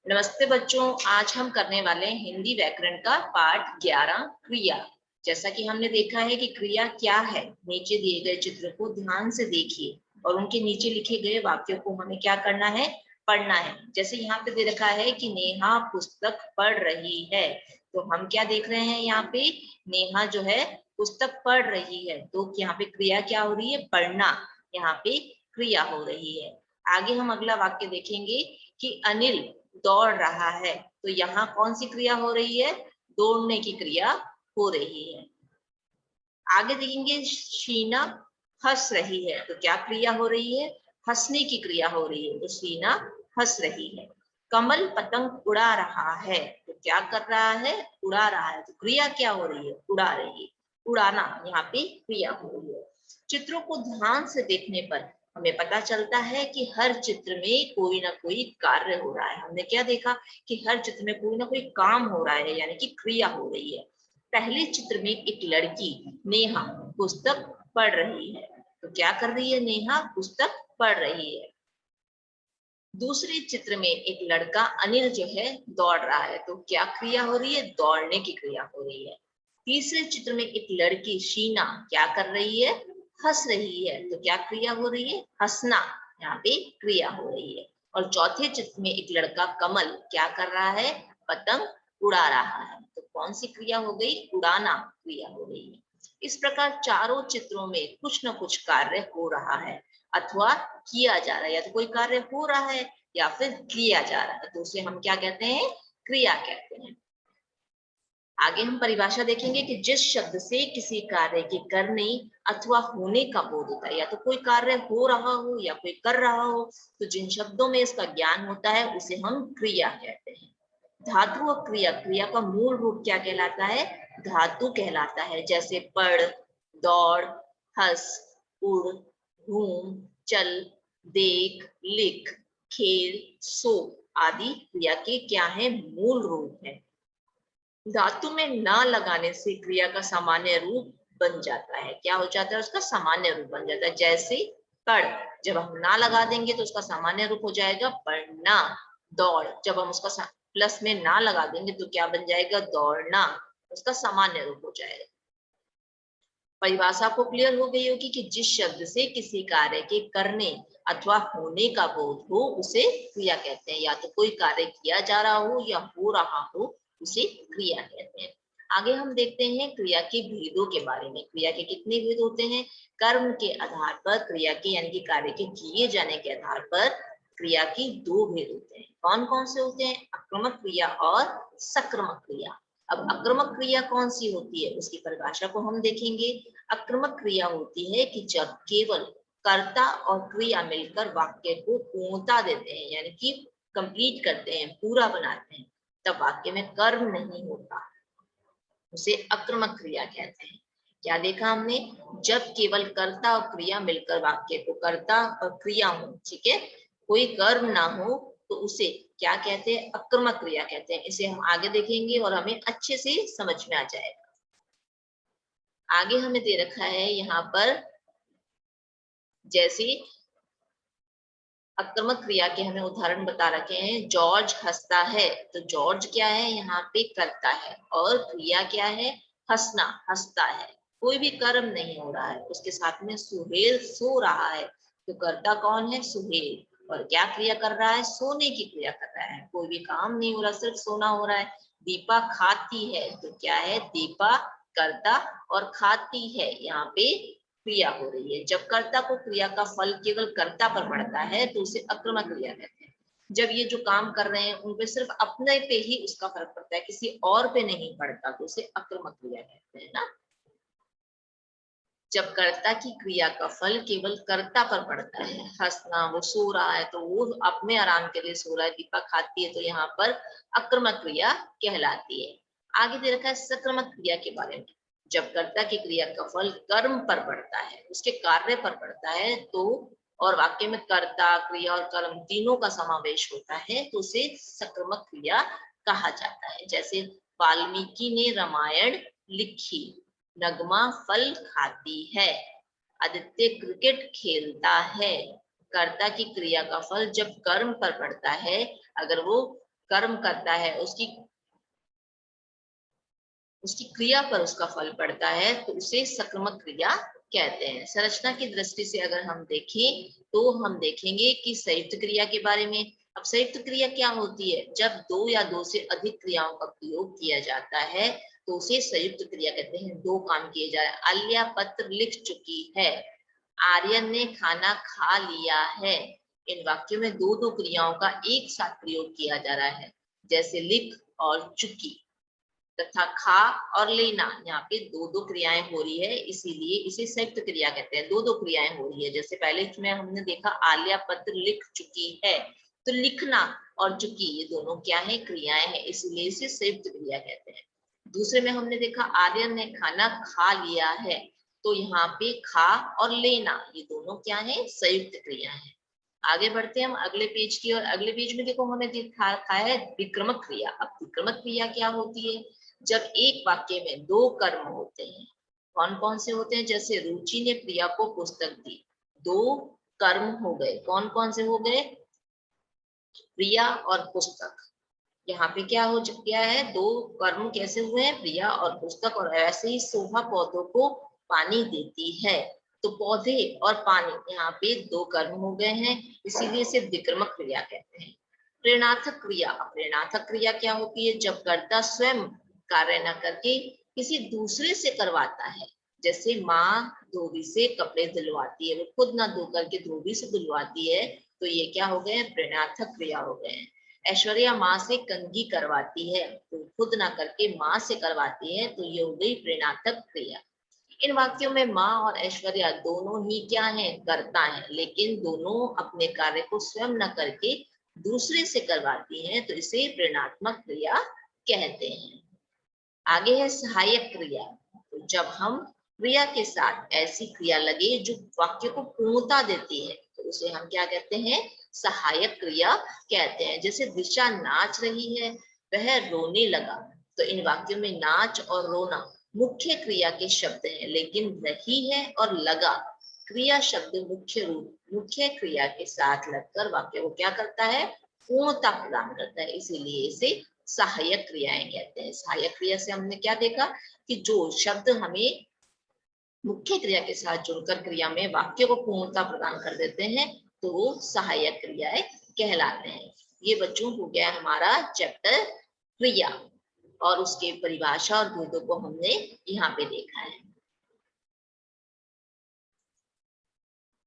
नमस्ते बच्चों, आज हम करने वाले हैं हिंदी व्याकरण का पाठ 11 क्रिया। जैसा कि हमने देखा है कि क्रिया क्या है, नीचे दिए गए चित्र को ध्यान से देखिए और उनके नीचे लिखे गए वाक्यों को हमें क्या करना है, पढ़ना है। जैसे यहाँ पे दे रखा है कि नेहा पुस्तक पढ़ रही है, तो हम क्या देख रहे हैं यहाँ पे, नेहा जो है पुस्तक पढ़ रही है, तो यहाँ पे क्रिया क्या हो रही है, पढ़ना। यहाँ पे क्रिया हो रही है। आगे हम अगला वाक्य देखेंगे कि अनिल दौड़ रहा है, तो यहाँ कौन सी क्रिया हो रही है, दौड़ने की क्रिया हो रही है। आगे देखेंगे शीना हंस रही है, तो क्या क्रिया हो रही है, हंसने की क्रिया हो रही है, तो शीना हंस रही है। कमल पतंग उड़ा रहा है, तो क्या कर रहा है, उड़ा रहा है, तो क्रिया क्या हो रही है, उड़ा रही है। उड़ाना यहाँ पे क्रिया हो रही है। चित्रों को ध्यान से देखने पर हमें पता चलता है कि हर चित्र में कोई ना कोई कार्य हो रहा है। हमने क्या देखा कि हर चित्र में कोई ना कोई काम हो रहा है, यानी कि क्रिया हो रही है। पहले चित्र में एक लड़की नेहा पुस्तक पढ़ रही है, तो क्या कर रही है, नेहा पुस्तक पढ़ रही है। दूसरे चित्र में एक लड़का अनिल जो है दौड़ रहा है, तो क्या क्रिया हो रही है, दौड़ने की क्रिया हो रही है। तीसरे चित्र में एक लड़की शीना क्या कर रही है, हंस रही है, तो क्या क्रिया हो रही है, हंसना, यहाँ पे क्रिया हो रही है। और चौथे चित्र में एक लड़का कमल क्या कर रहा है, पतंग उड़ा रहा है, तो कौन सी क्रिया हो गई, उड़ाना क्रिया हो रही है। इस प्रकार चारों चित्रों में कुछ न कुछ कार्य हो रहा है अथवा किया जा रहा है, या तो कोई कार्य हो रहा है या फिर किया जा रहा है, तो उसे हम क्या कहते हैं, क्रिया कहते हैं। आगे हम परिभाषा देखेंगे कि जिस शब्द से किसी कार्य के करने अथवा होने का बोध होता है, या तो कोई कार्य हो रहा हो या कोई कर रहा हो, तो जिन शब्दों में इसका ज्ञान होता है उसे हम क्रिया कहते हैं। धातु और क्रिया, क्रिया का मूल रूप क्या कहलाता है, धातु कहलाता है। जैसे पढ़, दौड़, हंस, उड़, घूम, चल, देख, लिख, खेल, सो आदि क्रिया के क्या है, मूल रूप है। धातु में ना लगाने से क्रिया का सामान्य रूप बन जाता है, क्या हो जाता है, उसका सामान्य रूप बन जाता है। जैसे पढ़, जब हम ना लगा देंगे तो उसका सामान्य रूप हो जाएगा पढ़ना। दौड़, जब हम उसका प्लस में ना लगा देंगे तो क्या बन जाएगा, दौड़ना, उसका सामान्य रूप हो जाएगा। परिभाषा को क्लियर हो गई होगी कि जिस शब्द से किसी कार्य के करने अथवा होने का बोध हो उसे क्रिया कहते हैं, या तो कोई कार्य किया जा रहा हो या हो रहा हो उसे क्रिया कहते हैं। आगे हम देखते हैं क्रिया के भेदों के बारे में। क्रिया के कितने भेद होते हैं, कर्म के आधार पर, क्रिया के यानी कि कार्य के किए जाने के आधार पर क्रिया की दो भेद होते हैं। कौन कौन से होते हैं, आक्रमक क्रिया और सक्रमक क्रिया। अब आक्रमक क्रिया कौन सी होती है, उसकी परिभाषा को हम देखेंगे। आक्रमक क्रिया होती है कि जब केवल कर्ता और क्रिया मिलकर वाक्य को पूर्णता देते हैं, यानी कि कंप्लीट करते हैं, पूरा बनाते हैं, तब वाक्य में कर्म नहीं होता, उसे आक्रमक क्रिया कहते हैं। क्या देखा हमने, जब केवल कर्ता और क्रिया मिलकर वाक्य को, कर्ता और क्रिया हो, ठीक है, कोई कर्म ना हो, तो उसे क्या कहते हैं, आक्रमक क्रिया कहते हैं। इसे हम आगे देखेंगे और हमें अच्छे से समझ में आ जाएगा। आगे हमें दे रखा है यहाँ पर, जैसे आक्रमक क्रिया के हमें उदाहरण बता रखे हैं। जॉर्ज हंसता है, तो जॉर्ज क्या है, यहाँ पे करता है, और क्रिया क्या है, हंसना, हंसता है, कोई भी कर्म नहीं हो रहा है। उसके साथ में सुहेल सो रहा है, तो कर्ता कौन है, सुहेल, और क्या क्रिया कर रहा है, सोने की क्रिया कर रहा है, कोई भी काम नहीं हो रहा, सिर्फ सोना हो रहा है। दीपा खाती है, तो क्या है, दीपा कर्ता और खाती है, यहाँ पे क्रिया हो रही है। जब कर्ता को क्रिया का फल केवल कर्ता पर पड़ता है तो उसे आक्रमक क्रिया कहते हैं। जब ये जो काम कर रहे हैं उन पे सिर्फ अपने पे ही उसका फर्क पड़ता है, किसी और पे नहीं पड़ता, तो उसे आक्रमक क्रिया कहते हैं ना। जब कर्ता की क्रिया का फल केवल कर्ता पर पड़ता है, हंसना, वो सो रहा है तो वो अपने आराम के लिए सो रहा है, दीपा खाती है, तो यहाँ पर आक्रमक क्रिया कहलाती है। आगे दे रखा है सक्रमक क्रिया के बारे में। जब कर्ता की क्रिया का फल कर्म पर पड़ता है, उसके कार्य पर पड़ता है, तो और वाक्य में कर्ता, क्रिया और कर्म तीनों का समावेश होता है, तो उसे सक्रमक क्रिया कहा जाता है। जैसे वाल्मीकि ने रामायण लिखी, नगमा फल खाती है, आदित्य क्रिकेट खेलता है। कर्ता की क्रिया का फल जब कर्म पर पड़ता है, अगर वो कर्म करता है, उसकी क्रिया पर उसका फल पड़ता है, तो उसे सकर्मक क्रिया कहते हैं। संरचना की दृष्टि से अगर हम देखें तो हम देखेंगे कि संयुक्त क्रिया के बारे में। अब संयुक्त क्रिया क्या होती है? जब दो या दो से अधिक क्रियाओं का प्रयोग किया जाता है तो उसे संयुक्त क्रिया कहते हैं। दो काम किए जा रहे हैं। आलिया पत्र लिख चुकी है, आर्यन ने खाना खा लिया है। इन वाक्यों में दो दो क्रियाओं का एक साथ प्रयोग किया जा रहा है, जैसे लिख और चुकी, तथा खा और लेना। यहाँ पे दो दो क्रियाएं हो रही है, इसीलिए इसे संयुक्त क्रिया कहते हैं। दो दो क्रियाएं हो रही है। जैसे पहले इसमें हमने देखा आलिया पत्र लिख चुकी है, तो लिखना और चुकी ये दोनों क्या है? क्रियाएं हैं, इसीलिए इसे संयुक्त क्रिया कहते हैं। दूसरे में हमने देखा आर्यन ने खाना खा लिया है, तो यहाँ पे खा और लेना ये दोनों क्या है? संयुक्त क्रिया है। आगे बढ़ते हैं हम अगले पेज की और अगले पेज में देखो हमने देखा है विक्रमक क्रिया। अब विक्रमक क्रिया क्या होती है? जब एक वाक्य में दो कर्म होते हैं। कौन कौन से होते हैं? जैसे रुचि ने प्रिया को पुस्तक दी, दो कर्म हो गए। कौन कौन से हो गए? प्रिया और पुस्तक। यहाँ पे क्या हो गया है? दो कर्म कैसे हुए हैं? प्रिया और पुस्तक। और ऐसे ही शोभा पौधों को पानी देती है, तो पौधे और पानी यहाँ पे दो कर्म हो गए हैं, इसीलिए इसे विक्रमक क्रिया कहते हैं। प्रेरणार्थक क्रिया। प्रेरणार्थक क्रिया क्या होती है? जब कर्ता स्वयं कार्य न करके किसी दूसरे से करवाता है। जैसे माँ धोबी से कपड़े धुलवाती है, वो खुद ना धो करके धोबी से धुलवाती है, तो ये क्या हो गए? प्रेरणार्थक क्रिया हो गए हैं। ऐश्वर्या माँ से कंघी करवाती है, तो खुद ना करके माँ से करवाती है, तो ये हो गई प्रेरणार्थक क्रिया। इन वाक्यों में माँ और ऐश्वर्या दोनों ही क्या है? कर्ता है, लेकिन दोनों अपने कार्य को स्वयं न करके दूसरे से करवाती हैं, तो इसे प्रेरणात्मक क्रिया कहते हैं। आगे है सहायक क्रिया। तो जब हम क्रिया के साथ ऐसी क्रिया लगे जो वाक्य को पूर्णता देती है, तो उसे हम क्या कहते हैं? सहायक क्रिया कहते हैं। जैसे दिशा नाच रही है, वह रोने लगा, तो इन वाक्यों में नाच और रोना मुख्य क्रिया के शब्द हैं, लेकिन रही है और लगा क्रिया शब्द मुख्य क्रिया के साथ लगकर वाक्य को क्या करता है? पूर्णता प्रदान करता है, इसीलिए इसे सहायक क्रियाएं कहते हैं। सहायक क्रिया से हमने क्या देखा कि जो शब्द हमें मुख्य क्रिया के साथ जुड़कर क्रिया में वाक्य को पूर्णता प्रदान कर देते हैं, तो वो सहायक क्रियाएं कहलाते हैं। ये बच्चों हो गया हमारा चैप्टर क्रिया, और उसके परिभाषा और भेदों को हमने यहाँ पे देखा है।